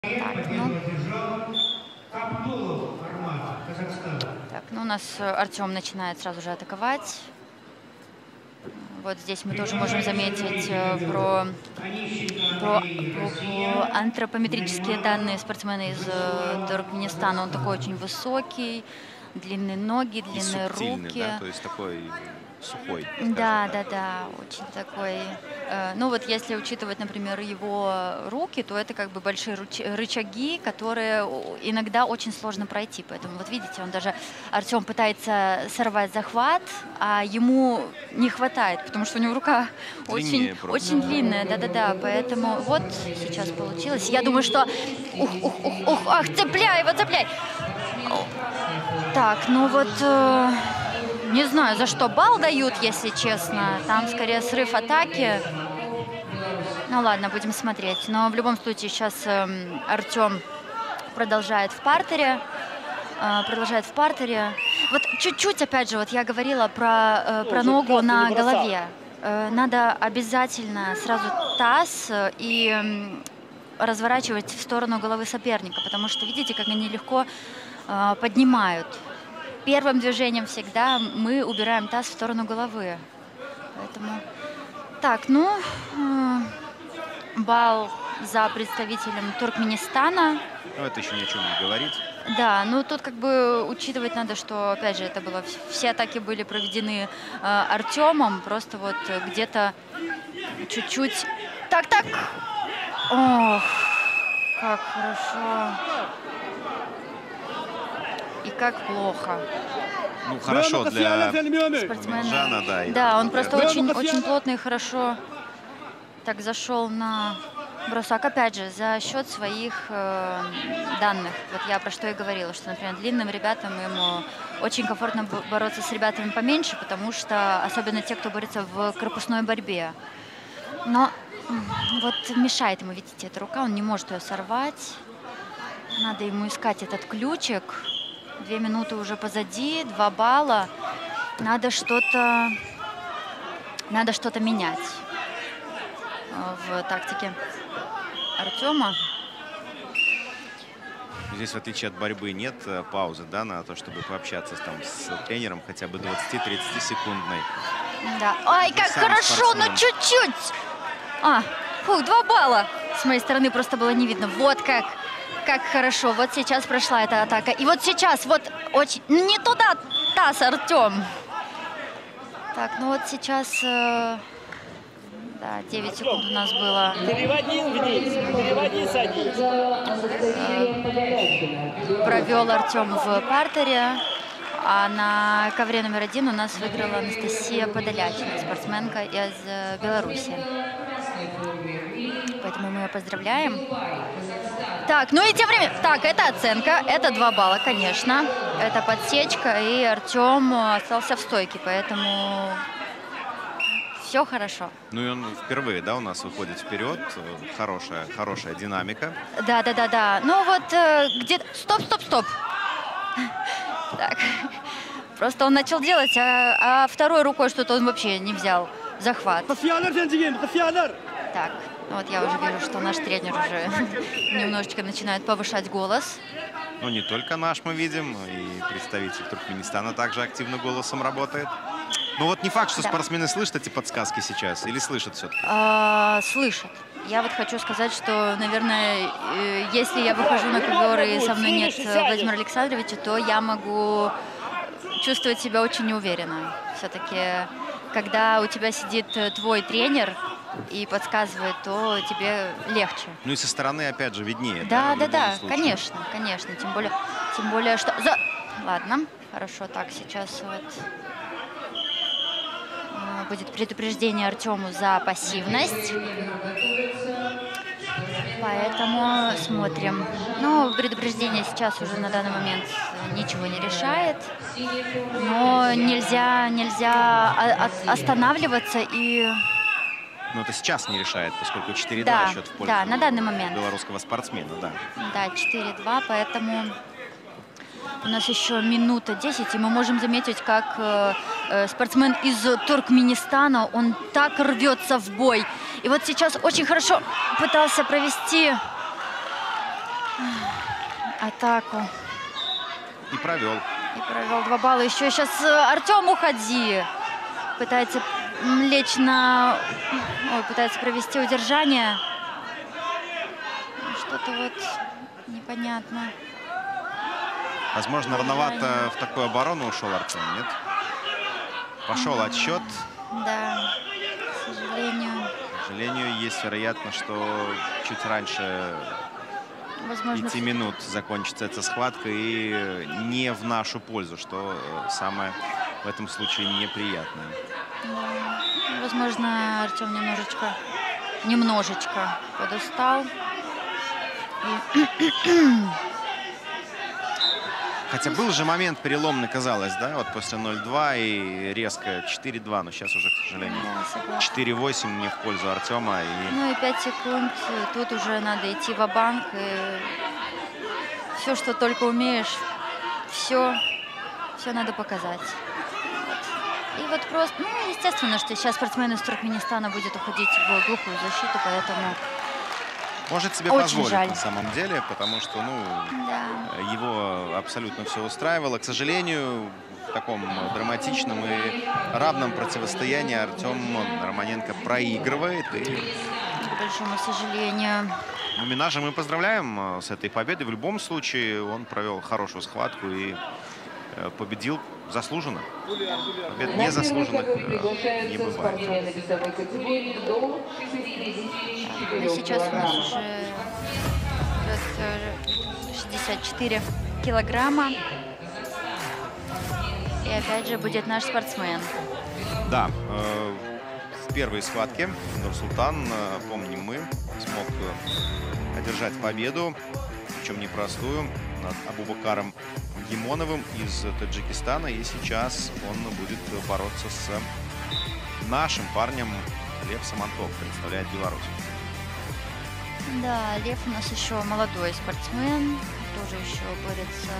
Так, ну у нас Артем начинает сразу же атаковать. Вот здесь мы тоже можем заметить про антропометрические данные спортсмена из Туркменистана. Он такой очень высокий, длинные ноги, длинные руки. Да? То есть такой сухой. Да, очень такой. Ну вот если учитывать, например, его руки, то это как бы большие рычаги, которые иногда очень сложно пройти. Поэтому вот видите, он даже, Артем пытается сорвать захват, а ему не хватает, потому что у него рука очень длинная. Да. Поэтому вот сейчас получилось. Я думаю, что... Ах, цепляй его, цепляй! Так, ну вот... Не знаю, за что балл дают, если честно. Там скорее срыв атаки. Ну ладно, будем смотреть. Но в любом случае сейчас Артем продолжает в партере. Вот чуть-чуть, опять же, вот я говорила про ногу на голове. Надо обязательно сразу таз и разворачивать в сторону головы соперника, потому что видите, как они легко поднимают. Первым движением всегда мы убираем таз в сторону головы. Поэтому... Так, ну, балл за представителем Туркменистана. Ну, это еще ни о чем не говорит. Да, ну тут как бы учитывать надо, что, опять же, это было... Все атаки были проведены Артемом, просто вот где-то чуть-чуть... Так! Ох, как хорошо. И как плохо. Ну, хорошо для спортсмена. Жана, да. Да, он просто очень плотно и хорошо так зашел на бросок. Опять же, за счет своих данных. Вот я про что и говорила, что, например, длинным ребятам ему очень комфортно бороться с ребятами поменьше, потому что, особенно те, кто борется в корпусной борьбе. Но вот мешает ему, видите, эта рука, он не может ее сорвать. Надо ему искать этот ключик. 2 минуты уже позади, 2 балла. Надо что-то менять в тактике Артема. Здесь, в отличие от борьбы, нет паузы, да, на то, чтобы пообщаться там с тренером хотя бы 20-30 секундной. Да. Ай, как хорошо, но чуть-чуть. 2 балла. С моей стороны просто было не видно. Вот как хорошо. Вот сейчас прошла эта атака. И вот сейчас, вот очень... Не туда таз, Артем. Так, ну вот сейчас... Да, 9 секунд у нас было. Провел Артем в партере. А на ковре номер 1 у нас выиграла Анастасия Подолячина, спортсменка из Беларуси. Поэтому мы ее поздравляем. Так, ну и тем временем... Так, это оценка, это 2 балла, конечно. Это подсечка, и Артем остался в стойке, поэтому все хорошо. Ну и он впервые, да, у нас выходит вперед. Хорошая динамика. Да. Ну вот где-то... Стоп. Так. Просто он начал делать, а второй рукой что-то он вообще не взял захват. Так, вот я уже вижу, что наш тренер уже немножечко начинает повышать голос. Ну, не только наш мы видим, и представитель Туркменистана также активно голосом работает. Ну вот не факт, что спортсмены слышат эти подсказки сейчас, или слышат все-таки? Слышат. Я вот хочу сказать, что, наверное, если я выхожу на ковер и со мной нет Владимира Александровича, то я могу чувствовать себя очень неуверенно. Все-таки, когда у тебя сидит твой тренер и подсказывает, то тебе легче. Ну и со стороны, опять же, виднее. Да, конечно. Тем более, что... Ладно, хорошо, так, сейчас вот... Будет предупреждение Артему за пассивность. Поэтому смотрим. Ну, предупреждение сейчас уже на данный момент ничего не решает. Но нельзя останавливаться и... Ну, это сейчас не решает, поскольку 4-2 счет в пользу на данный момент белорусского спортсмена, да. Да, 4-2, поэтому... У нас еще минута 10, и мы можем заметить, как спортсмен из Туркменистана, он так рвется в бой. И вот сейчас очень хорошо пытался провести атаку. И провел. И провел 2 балла. Еще сейчас Артем Уходи пытается лечь на... Ой, пытается провести удержание. Что-то вот непонятно. Возможно, рановато в такую оборону ушел Артем, нет? Пошел отсчет. Да, к сожалению. К сожалению, есть вероятность, что чуть раньше Возможно, 5 минут закончится эта схватка и не в нашу пользу, что самое в этом случае неприятное. да. Возможно, Артем немножечко подустал. Хотя был же момент переломный, казалось, да? Вот после 0-2 и резко 4-2, но сейчас уже, к сожалению, Да, согласна. 4-8 не в пользу Артема. И... Ну и 5 секунд. Тут уже надо идти ва-банк. И все, что только умеешь, все надо показать. Вот. И вот просто, ну, естественно, что сейчас спортсмен из Туркменистана будет уходить в глухую защиту, поэтому Может себе очень позволить жаль. на самом деле, потому что, ну, да. его абсолютно все устраивало. К сожалению, в таком драматичном и равном противостоянии Артем Романенко проигрывает. И К большому сожалению. Минажа мы поздравляем с этой победой. В любом случае он провел хорошую схватку и победил заслуженно. Побед незаслуженных не бывает. И сейчас у нас уже идет 64 килограмма. И опять же будет наш спортсмен. Да, в первой схватке Нурсултан, помним мы, смог одержать победу, причем непростую, над Абубакаром Гимоновым из Таджикистана. И сейчас он будет бороться с нашим парнем. Лев Самонтов представляет Беларусь. Да, Лев у нас еще молодой спортсмен, тоже еще борется